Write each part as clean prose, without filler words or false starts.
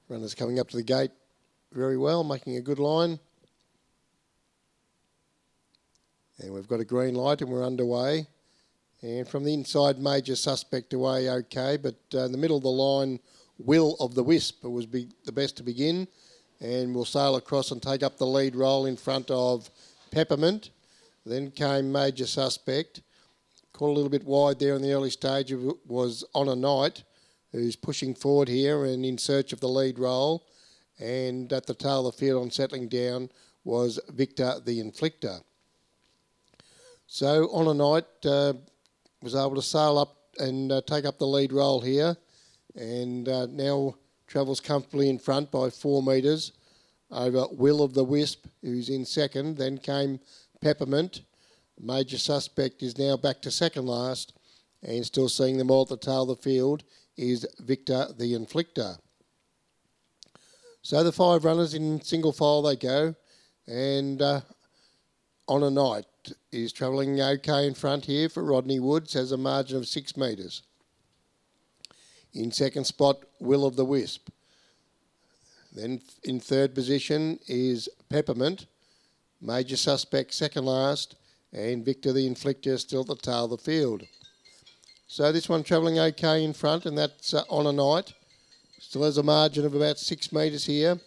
Runners coming up to the gate very well, making a good line. And we've got a green light and we're underway. And from the inside, Major Suspect away okay, but in the middle of the line, Will of the Wisp was the best to begin. And we'll sail across and take up the lead role in front of Peppermint. Then came Major Suspect. Caught a little bit wide there in the early stage. It was On a Night, who's pushing forward here and in search of the lead role. And at the tail of the field on settling down was Victor the Inflictor. So On a Night was able to sail up and take up the lead role here. And now travels comfortably in front by 4 metres over Will of the Wisp, who's in second. Then came Peppermint. Major Suspect is now back to second last, and still seeing them all at the tail of the field is Victor the Inflictor. So the 5 runners in single file they go, and On a Night is travelling okay in front here for Rodney Woods, has a margin of 6 metres. In second spot, Will of the Wisp. Then in third position is Peppermint. Major Suspect second last, and Victor the Inflictor still at the tail of the field. So this one travelling okay in front, and that's On a Night. Still has a margin of about 6 metres here,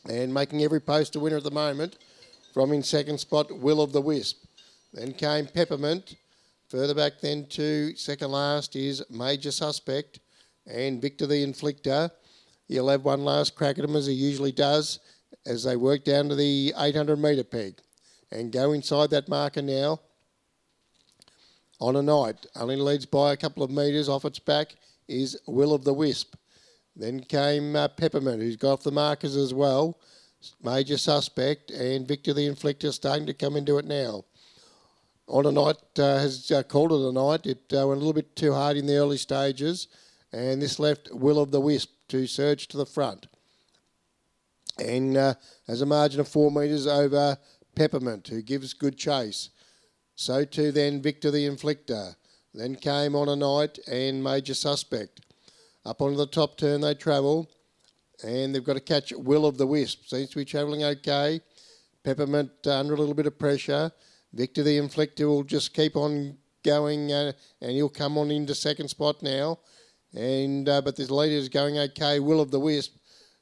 and making every post a winner at the moment. From in second spot, Will of the Wisp. Then came Peppermint. Further back then to second last is Major Suspect and Victor the Inflictor. He'll have one last crack at him, as he usually does, as they work down to the 800 metre peg and go inside that marker now. On a Night only leads by a couple of metres. Off its back is Will of the Wisp. Then came Peppermint, who's got off the markers as well. Major Suspect and Victor the Inflictor starting to come into it now. On a Night has called it a night. It went a little bit too hard in the early stages, and this left Will of the Wisp to surge to the front. And has a margin of 4 metres over Peppermint, who gives good chase. So too then Victor the Inflictor. Then came On a Night and Major Suspect. Up onto the top turn they travel, and they've got to catch Will of the Wisp. Seems to be travelling okay. Peppermint under a little bit of pressure. Victor the Inflictor will just keep on going, and he'll come on into second spot now. And but this leader is going okay, Will of the Wisp,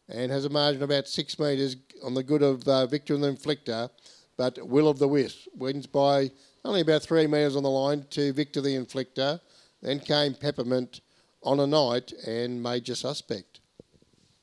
and has a margin of about 6 metres on the good of Victor the Inflictor. But Will of the Wisp wins by only about 3 metres on the line to Victor the Inflictor. Then came Peppermint, On a Night and Major Suspect.